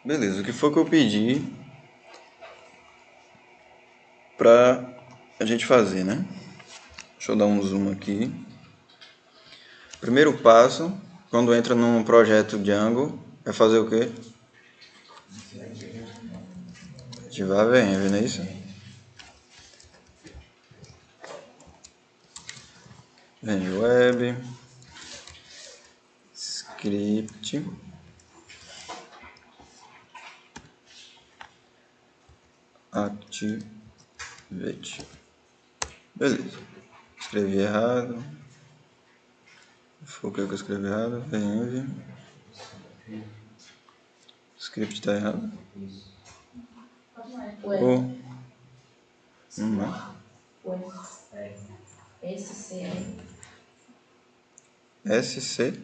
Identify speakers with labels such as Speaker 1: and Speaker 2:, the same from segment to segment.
Speaker 1: Beleza, o que foi que eu pedi pra a gente fazer, né? Deixa eu dar um zoom aqui. Primeiro passo, quando entra num projeto Django, é fazer o quê? Ativar a VM, não é isso? VM Web, Script, Activate. Beleza. Escrevi errado. Foi o que eu escrevi errado? VM. Script tá errado. Ou não é? SC.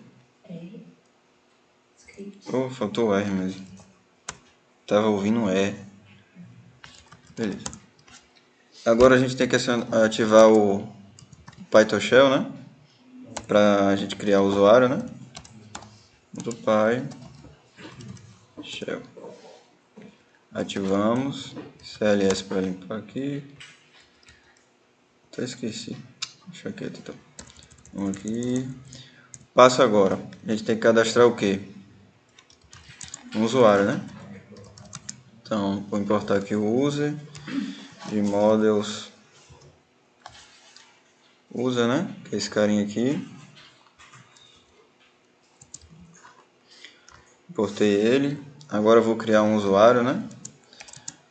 Speaker 1: Oh, faltou o R mesmo. Tava ouvindo E. Beleza. Agora a gente tem que ativar o Python Shell, né? Pra gente criar o usuário, né? Do Py Shell. Ativamos. CLS para limpar aqui. Até esqueci. Deixa quieto então. Vamos aqui. Passo agora. A gente tem que cadastrar o quê? Um usuário, né? Então, vou importar aqui o user de models user, né? Que é esse carinha aqui. Importei ele. Agora eu vou criar um usuário, né?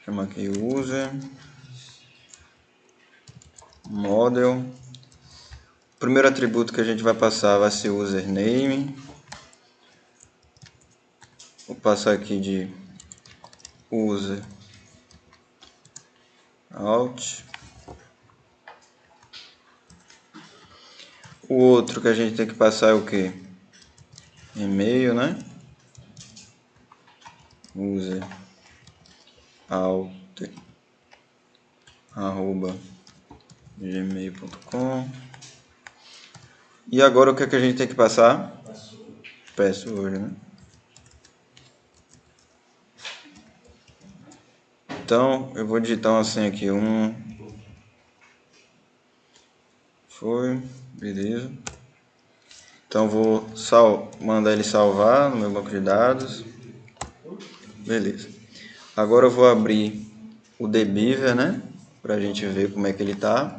Speaker 1: Chama aqui user model. O primeiro atributo que a gente vai passar vai ser username. Vou passar aqui de user alt. O outro que a gente tem que passar é o que? E-mail, né? User alt arroba gmail.com. E agora o que é que a gente tem que passar? Password, né? Então eu vou digitar uma senha aqui. Foi, beleza. Então vou mandar ele salvar no meu banco de dados. Beleza. Agora eu vou abrir o Dbeaver, né? Pra gente ver como é que ele tá.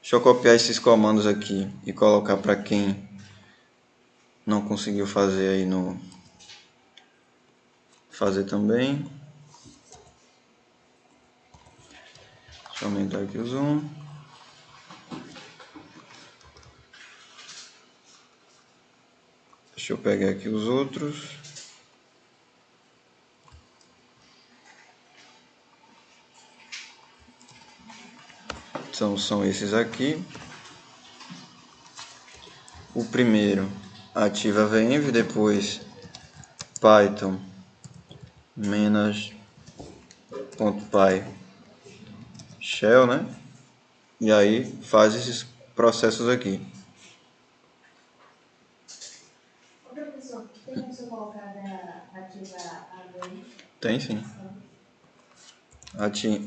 Speaker 1: Deixa eu copiar esses comandos aqui e colocar para quem não conseguiu fazer aí no fazer também. Deixa eu aumentar aqui o zoom. Deixa eu pegar aqui os outros. Então são esses aqui. O primeiro ativa a venv, depois python -.py shell, né? E aí faz esses processos aqui.
Speaker 2: Professor, tem como você colocar ativar a venv?
Speaker 1: Tem sim.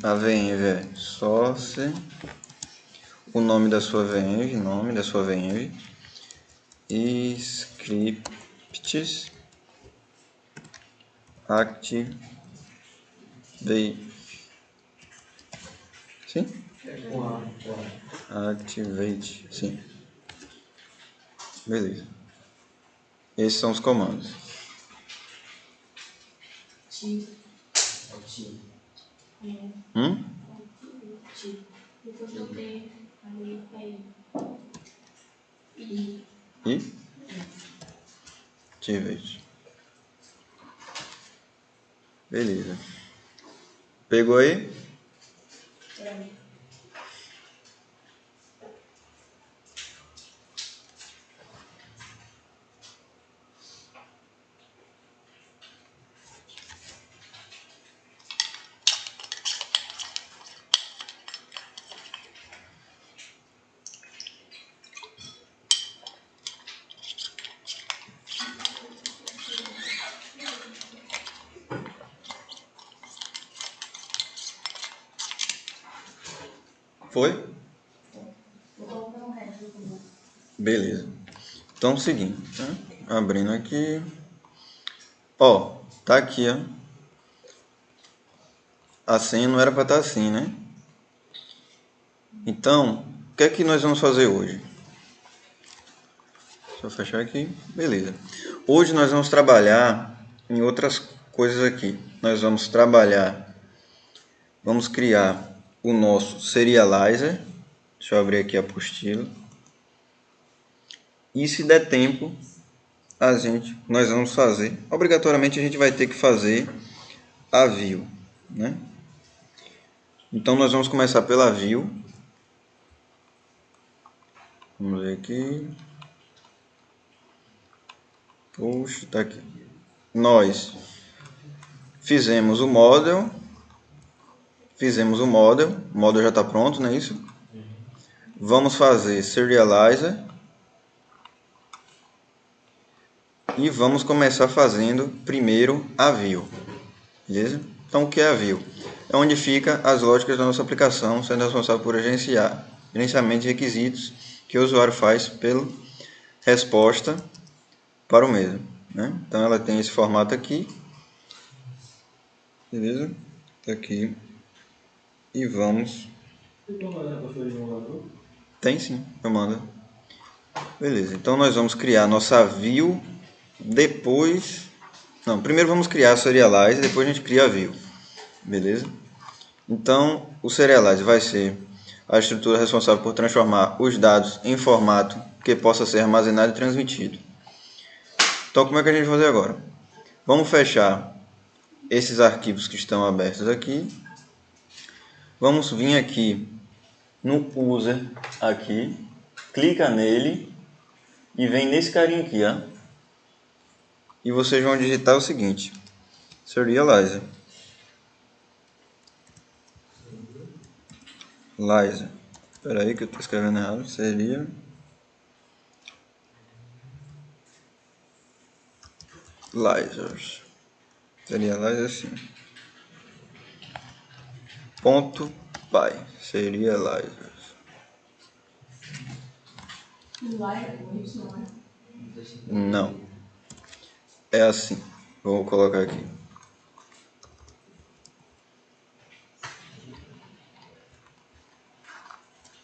Speaker 1: A venv é source, o nome da sua venv, e scripts activate. Sim? Activate, sim. Beleza. Esses são os comandos. E? Activate. Beleza. Pegou aí? Foi?
Speaker 2: Vou colocar um resto do...
Speaker 1: Beleza. Então é o seguinte, né? Abrindo aqui. Ó, tá aqui, ó. Assim não era para estar assim, né? Então, o que é que nós vamos fazer hoje? Deixa eu fechar aqui. Beleza. Hoje nós vamos trabalhar em outras coisas aqui. Nós vamos trabalhar, vamos criar o nosso serializer. Deixa eu abrir aqui a apostila. E se der tempo, nós vamos fazer. Obrigatoriamente a gente vai ter que fazer a view, né? Então nós vamos começar pela view. Vamos ver aqui. Puxa, tá aqui. Nós fizemos o model. O model já está pronto, não é isso? Vamos fazer serializer. E vamos começar fazendo primeiro a view. Beleza? Então o que é a view? É onde fica as lógicas da nossa aplicação, sendo responsável por gerenciamento de requisitos que o usuário faz pela resposta para o mesmo, né? Então ela tem esse formato aqui, beleza? Tá aqui. E vamos. Tem sim, eu mando. Beleza, então nós vamos criar nossa view. Depois. Não, primeiro vamos criar a serialize, depois a gente cria a view. Beleza? Então o serialize vai ser a estrutura responsável por transformar os dados em formato que possa ser armazenado e transmitido. Então como é que a gente vai fazer agora? Vamos fechar esses arquivos que estão abertos aqui. Vamos vir aqui no user aqui, clica nele e vem nesse carinha aqui, ó. E vocês vão digitar o seguinte: serializer. Espera aí que eu estou escrevendo errado. Serializer assim. Ponto .py. Serializer. Não. É assim. Vou colocar aqui.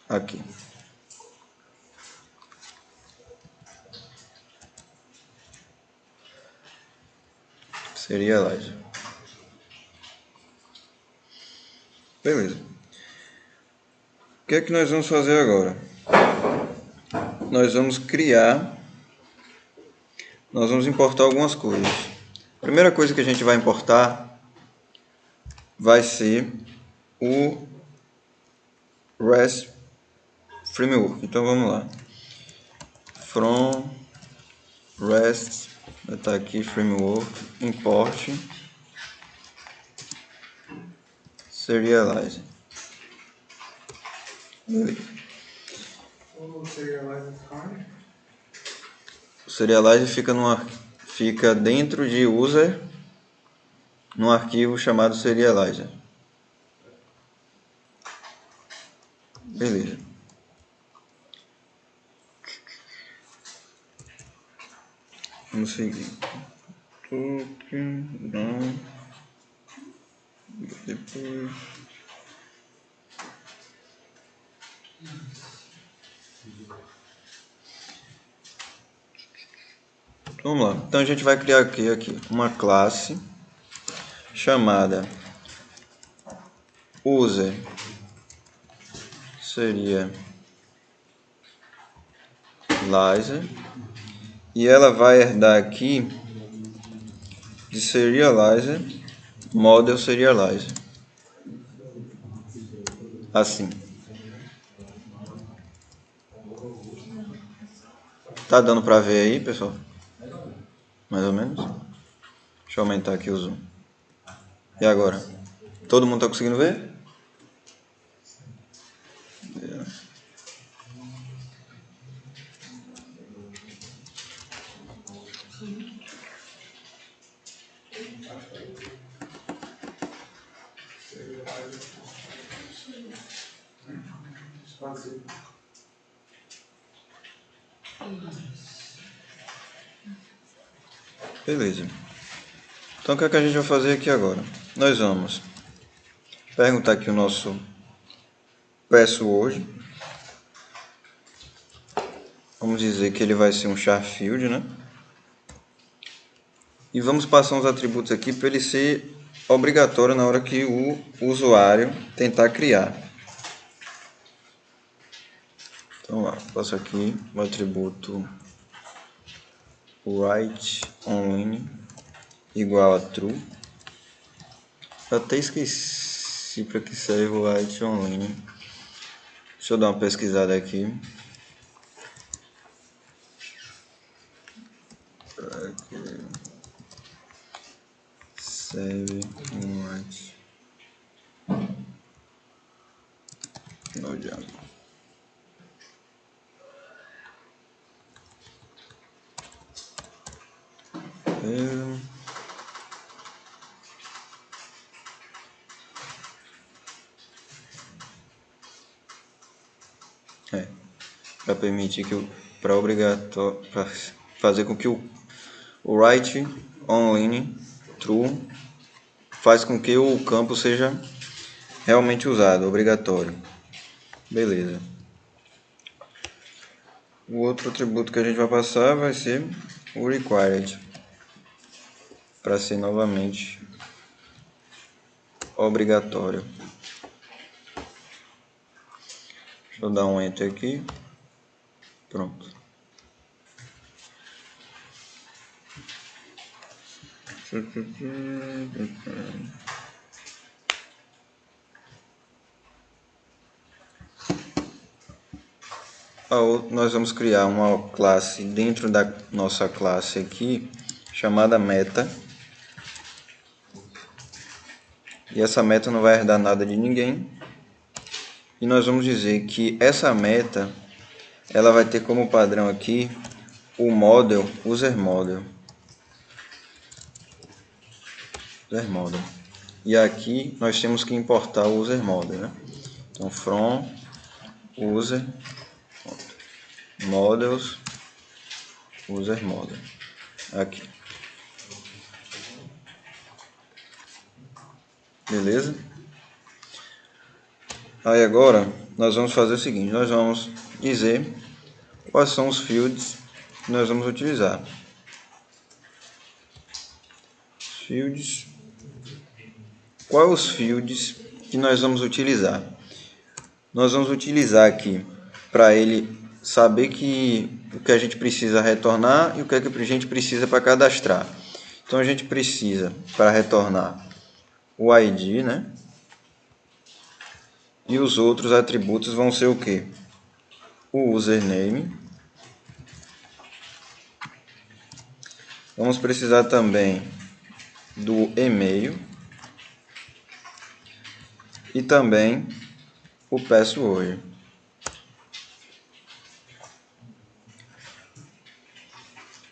Speaker 1: Aqui. Serializer. Beleza. O que é que nós vamos fazer agora? Nós vamos importar algumas coisas. A primeira coisa que a gente vai importar vai ser o REST Framework. Então vamos lá. From REST, vai estar aqui Framework, import serializer. O serializer fica dentro de user num arquivo chamado serializer. Beleza. Vamos seguir. Não. Depois. Vamos lá. Então a gente vai criar aqui uma classe chamada user serializer e ela vai herdar aqui de serializer model serializer. Assim. Tá dando pra ver aí, pessoal? Mais ou menos? Deixa eu aumentar aqui o zoom. E agora? Todo mundo tá conseguindo ver? Beleza. Então o que é que a gente vai fazer aqui agora? Nós vamos perguntar aqui o nosso password. Vamos dizer que ele vai ser um char field, né? E vamos passar uns atributos aqui para ele ser obrigatório na hora que o usuário tentar criar. Então lá, passo aqui o atributo writeOnline igual a true. Eu até esqueci para que serve o writeOnline. Deixa eu dar uma pesquisada aqui. Serve um write no Django. Para permitir que para obrigatório, para fazer com que o write online true faz com que o campo seja realmente usado, obrigatório. Beleza. O outro atributo que a gente vai passar vai ser o required, para ser novamente obrigatório. Deixa eu dar um enter aqui. Pronto. Nós vamos criar uma classe dentro da nossa classe aqui, chamada meta. E essa meta não vai herdar nada de ninguém. E nós vamos dizer que essa meta, ela vai ter como padrão aqui o model, user model. E aqui nós temos que importar o user model, né? Então from user models user model aqui. Beleza? Aí agora nós vamos fazer o seguinte, nós vamos dizer quais são os fields que nós vamos utilizar. Fields. Quais os fields que nós vamos utilizar? Nós vamos utilizar aqui para ele saber que o que a gente precisa retornar e o que é que a gente precisa para cadastrar. Então a gente precisa para retornar o ID, né? E os outros atributos vão ser o que? O username. Vamos precisar também do e-mail e também o password.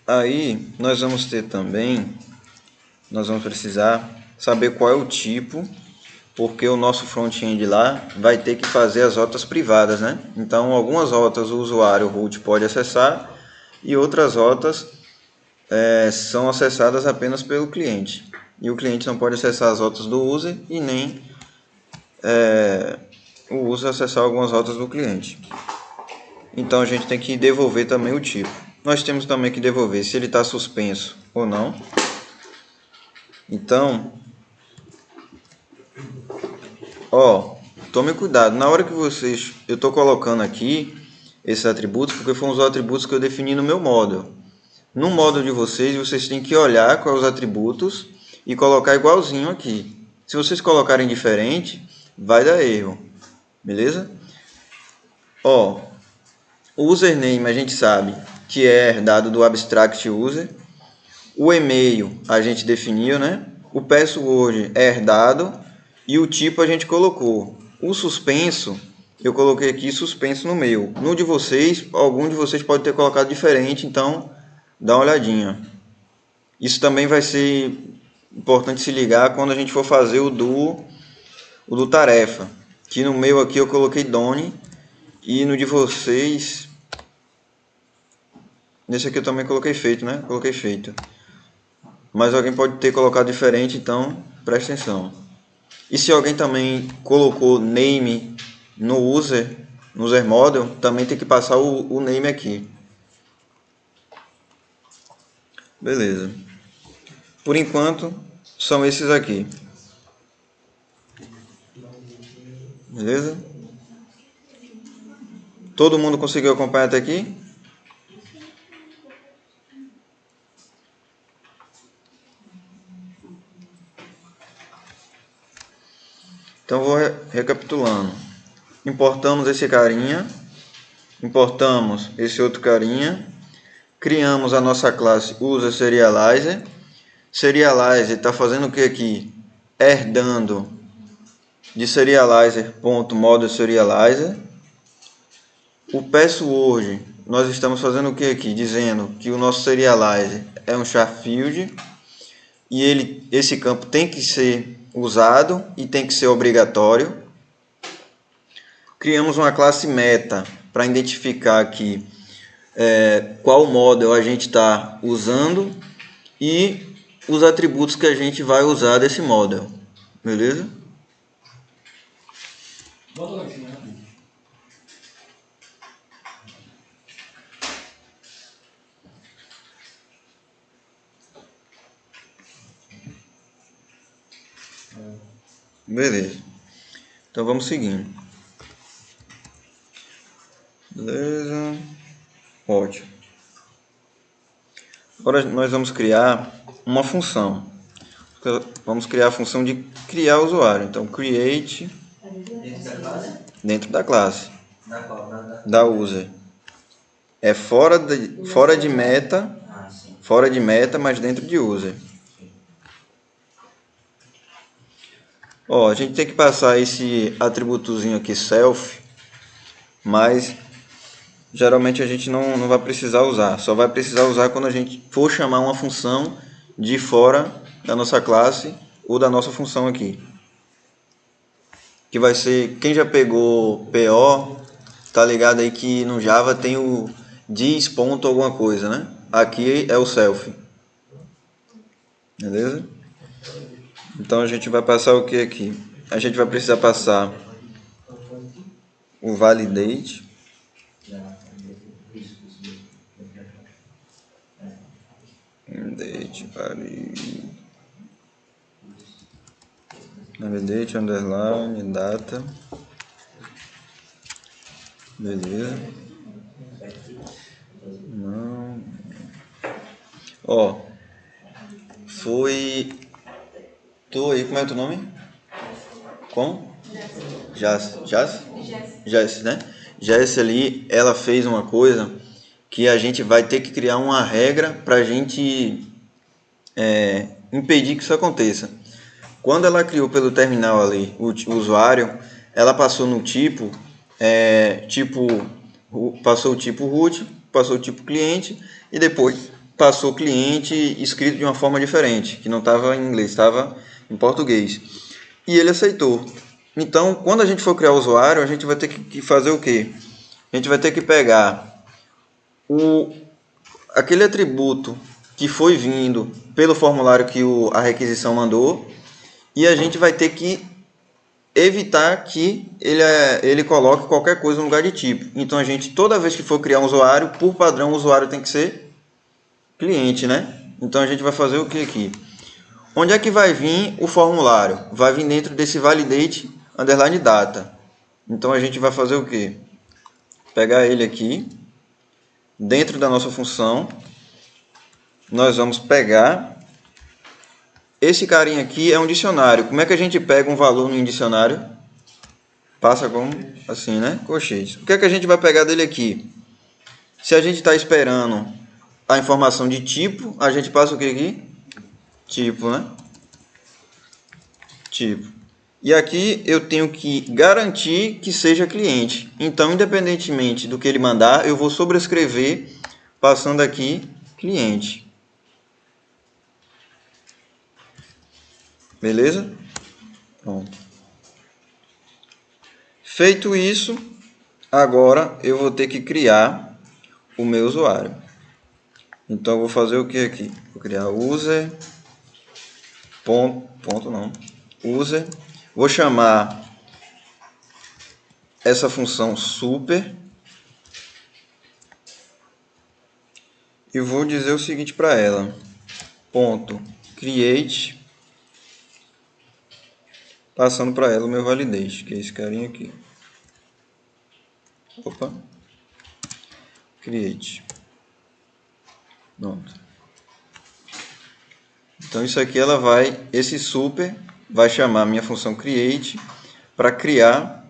Speaker 1: Aí nós vamos ter também, nós vamos precisar saber qual é o tipo, porque o nosso front-end lá vai ter que fazer as rotas privadas, né? Então algumas rotas o usuário root pode acessar e outras rotas são acessadas apenas pelo cliente. E o cliente não pode acessar as rotas do user e nem o user acessar algumas rotas do cliente. Então a gente tem que devolver também o tipo. Nós temos também que devolver se ele está suspenso ou não. Então, tome cuidado. Na hora que eu estou colocando aqui esses atributos, porque foram os atributos que eu defini no meu módulo. No módulo de vocês têm que olhar quais os atributos e colocar igualzinho aqui. Se vocês colocarem diferente, vai dar erro. Beleza? O username a gente sabe que é herdado do abstract user. O e-mail a gente definiu, né? O password é herdado e o tipo a gente colocou. O suspenso, eu coloquei aqui suspenso no meu. No de vocês, algum de vocês pode ter colocado diferente, então dá uma olhadinha. Isso também vai ser importante se ligar quando a gente for fazer o do tarefa. Que no meu aqui eu coloquei done E no de vocês, nesse aqui eu também coloquei feito, né? Coloquei feito. Mas alguém pode ter colocado diferente, então presta atenção. E se alguém também colocou name no user model, também tem que passar o name aqui. Beleza. Por enquanto, são esses aqui. Beleza? Todo mundo conseguiu acompanhar até aqui? Então vou recapitulando. Importamos esse carinha, importamos esse outro carinha, criamos a nossa classe userSerializer. Serializer está fazendo o que aqui? Herdando de serializer.modulSerializer. O password, nós estamos fazendo o que aqui? Dizendo que o nosso serializer é um char-field e esse campo tem que ser usado e tem que ser obrigatório. Criamos uma classe meta para identificar aqui qual model a gente está usando e os atributos que a gente vai usar desse model. Beleza?
Speaker 3: Boa noite, né?
Speaker 1: Beleza. Então vamos seguindo. Beleza. Ótimo. Agora nós vamos criar uma função. Vamos criar a função de criar usuário. Então, create
Speaker 3: Dentro da classe?
Speaker 1: dentro da classe,
Speaker 3: Da qual?
Speaker 1: da user. É fora de meta,
Speaker 3: Ah, sim.
Speaker 1: fora de meta, mas dentro de user. Ó, a gente tem que passar esse atributozinho aqui, self, mas geralmente a gente não vai precisar usar. Só vai precisar usar quando a gente for chamar uma função de fora da nossa classe ou da nossa função aqui. Que vai ser, quem já pegou PO, tá ligado aí que no Java tem o dis ponto alguma coisa, né? Aqui é o self. Beleza? Então a gente vai passar o que aqui? A gente vai precisar passar o validate. Validate underline data. Beleza. Não. Ó. Foi. Tu aí, como é o teu nome? Como? Jess, né? Jess ali, ela fez uma coisa que a gente vai ter que criar uma regra pra gente impedir que isso aconteça. Quando ela criou pelo terminal ali o usuário, ela passou no tipo, passou o tipo root, passou o tipo cliente e depois passou o cliente escrito de uma forma diferente, que não estava em inglês, estava em português. E ele aceitou. Então, quando a gente for criar o usuário, a gente vai ter que fazer o quê? A gente vai ter que pegar aquele atributo que foi vindo pelo formulário que a requisição mandou e a gente vai ter que evitar que ele coloque qualquer coisa no lugar de tipo. Então a gente, toda vez que for criar um usuário, por padrão o usuário tem que ser cliente, né? Então a gente vai fazer o que aqui? Onde é que vai vir o formulário? Vai vir dentro desse validate underline data. Então a gente vai fazer o que? Pegar ele aqui, dentro da nossa função, nós vamos pegar esse carinha aqui é um dicionário. Como é que a gente pega um valor em dicionário? Passa como? Assim, né? Colchetes. O que é que a gente vai pegar dele aqui? Se a gente está esperando a informação de tipo, a gente passa o que aqui? Tipo, né? Tipo. E aqui eu tenho que garantir que seja cliente. Então, independentemente do que ele mandar, eu vou sobrescrever passando aqui cliente. Beleza? Pronto. Feito isso, Agora eu vou ter que criar o meu usuário. Então eu vou fazer o que aqui? Vou criar user, ponto não, user. Vou chamar essa função super e vou dizer o seguinte para ela: ponto create, passando para ela o meu validate, que é esse carinha aqui. Opa, create. Pronto. Então isso aqui esse super vai chamar a minha função create para criar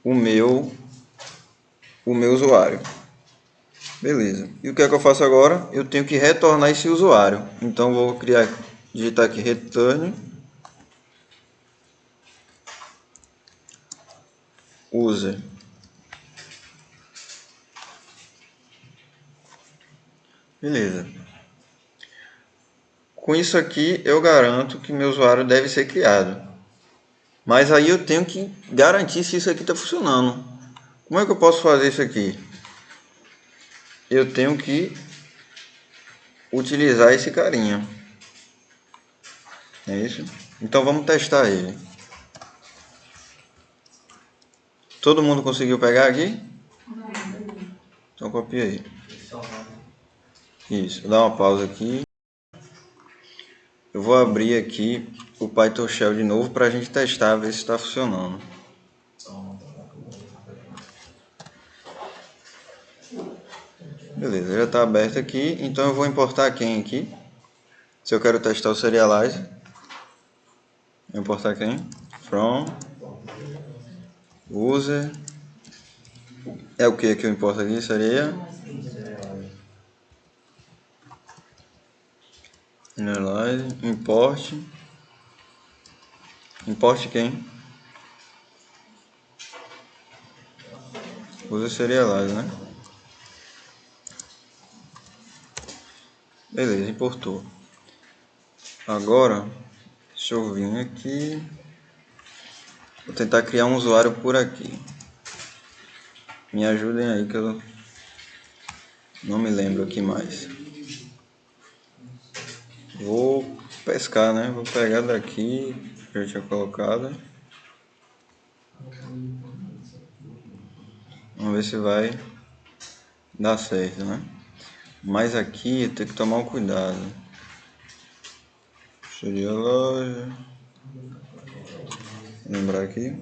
Speaker 1: o meu usuário. Beleza. E o que é que eu faço agora? Eu tenho que retornar esse usuário. Então vou digitar aqui return user. Beleza. Com isso aqui eu garanto que meu usuário deve ser criado. Mas aí eu tenho que garantir se isso aqui está funcionando. Como é que eu posso fazer isso aqui? Eu tenho que utilizar esse carinha. É isso? Então vamos testar ele. Todo mundo conseguiu pegar aqui? Então copia aí. Isso, vou dar uma pausa aqui. Eu vou abrir aqui o Python Shell de novo para a gente testar, ver se está funcionando. Beleza, já está aberto aqui. Então eu vou importar quem aqui? Se eu quero testar o Serializer. Vou importar quem? From user. É o que eu importo aqui? Seria Serializer, import. Import quem? User Serializer, né? Beleza, importou. Agora, deixa eu vir aqui. Vou tentar criar um usuário por aqui. Me ajudem aí que eu não me lembro aqui mais. Vou pescar, né? Vou pegar daqui, que eu tinha colocado. Vamos ver se vai dar certo, né? Mas aqui tem que tomar um cuidado. Seria a loja. Vou lembrar aqui.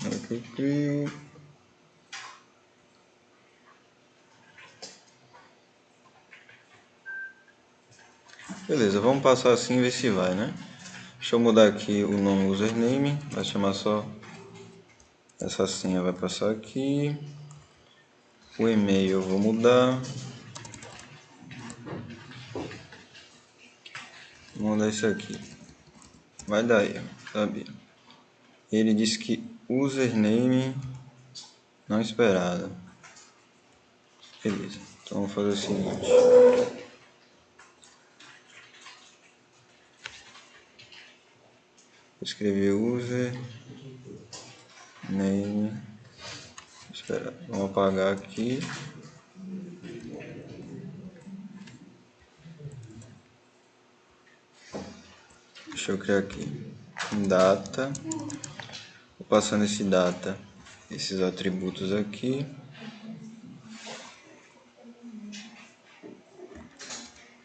Speaker 1: Agora que eu crio. Beleza, vamos passar assim e ver se vai, né? Deixa eu mudar aqui o nome username. Vai chamar só essa senha, vai passar aqui. O e-mail eu vou mudar. Vou mudar isso aqui. Vai dar erro, sabia? Ele disse que username não esperado. Beleza, então vamos fazer o seguinte. Vou escrever user name. Espera, vamos apagar aqui. Deixa eu criar aqui data. Vou passando esse data, esses atributos aqui.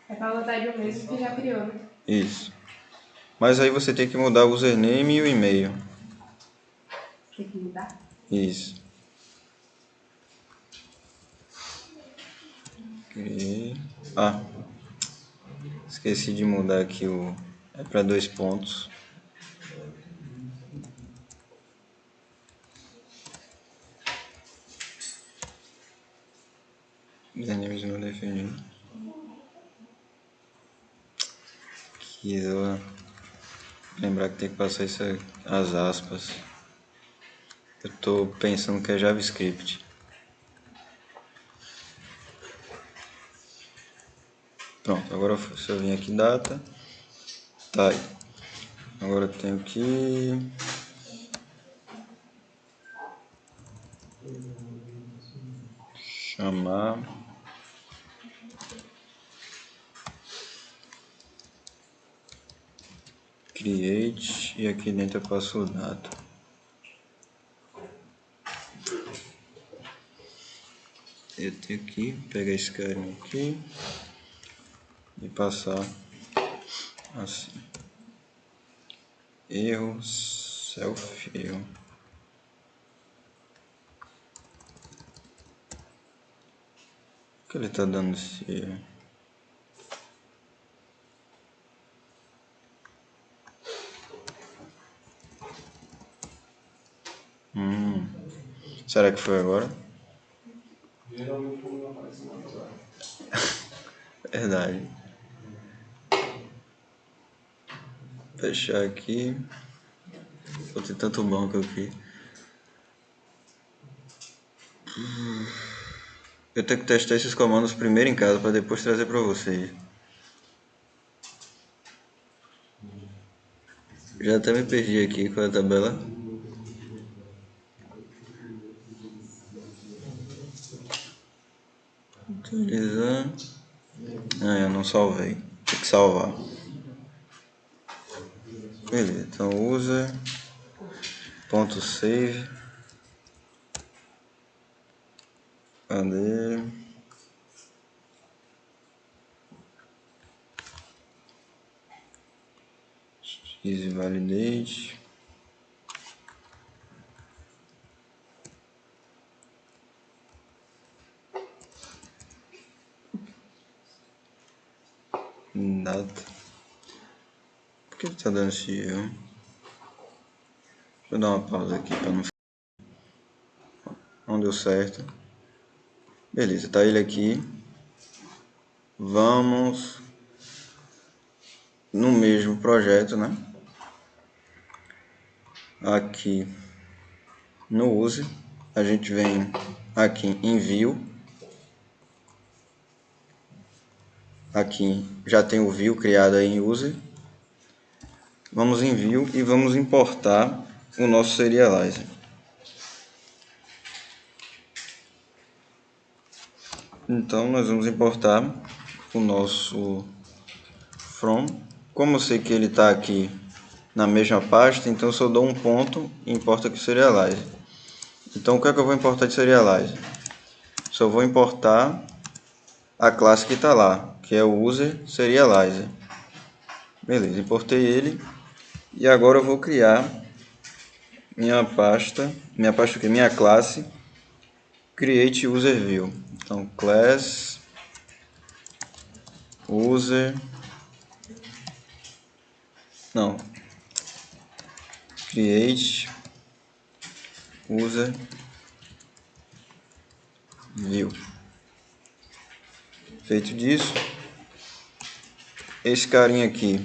Speaker 2: É pra botar de um mesmo que já criou, né?
Speaker 1: Isso. Mas aí você tem que mudar o username e o e-mail.
Speaker 2: Tem que mudar?
Speaker 1: Isso. Criei. Ah, esqueci de mudar aqui o... É para 2 pontos. Usernames não definido. Aqui eu vou lembrar que tem que passar isso, as aspas. Eu tô pensando que é JavaScript. Pronto, agora se eu vim aqui data, tá aí. Agora eu tenho que chamar create e aqui dentro eu passo o data. Eu tenho que pegar esse carinha aqui e passar assim. Erro, self erro. Por que ele tá dando esse erro? Será que foi agora?
Speaker 4: Geralmente quando não aparece nada agora.
Speaker 1: Verdade. Fechar aqui. Vou ter tanto banco aqui. Eu tenho que testar esses comandos primeiro em casa para depois trazer para vocês. Já até me perdi aqui com a tabela. Utilizar. Ah, eu não salvei. Tem que salvar. Beleza, então usa ponto save. Cadê? Easy validate. Data. Por que ele tá dando esse erro? Deixa eu dar uma pausa aqui para não. Não deu certo. Beleza, tá ele aqui. Vamos no mesmo projeto, né? Aqui no use, a gente vem aqui em view. Aqui já tem o view criado aí em user. Vamos em view e vamos importar o nosso serializer. Então nós vamos importar o nosso from. Como eu sei que ele está aqui na mesma pasta, então eu só dou um ponto e importa aqui o serializer. Então o que é que eu vou importar de serializer? Só vou importar a classe que está lá, que é o user serializer. Beleza, importei ele e agora eu vou criar minha classe create user view. Então class user create user view. Feito disso, esse carinha aqui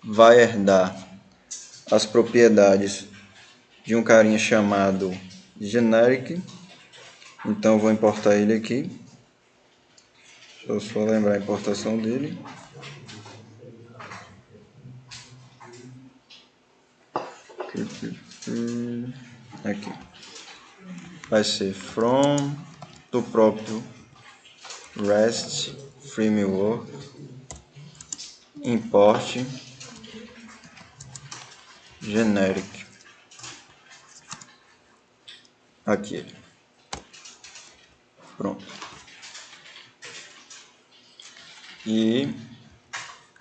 Speaker 1: vai herdar as propriedades de um carinha chamado generic. Então eu vou importar ele aqui. Deixa eu só lembrar a importação dele. Aqui vai ser from do próprio REST framework import generic. Aqui. Pronto. E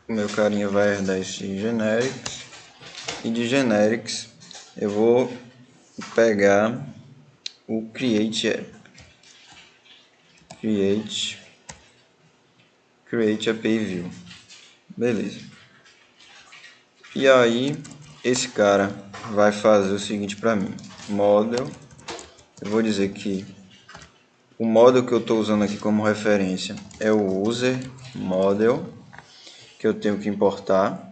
Speaker 1: o meu carinha vai herdar esse generics. E de generics eu vou pegar o create API view. Beleza. E aí esse cara vai fazer o seguinte para mim. Model. Eu vou dizer que o model que eu estou usando aqui como referência é o user model, que eu tenho que importar.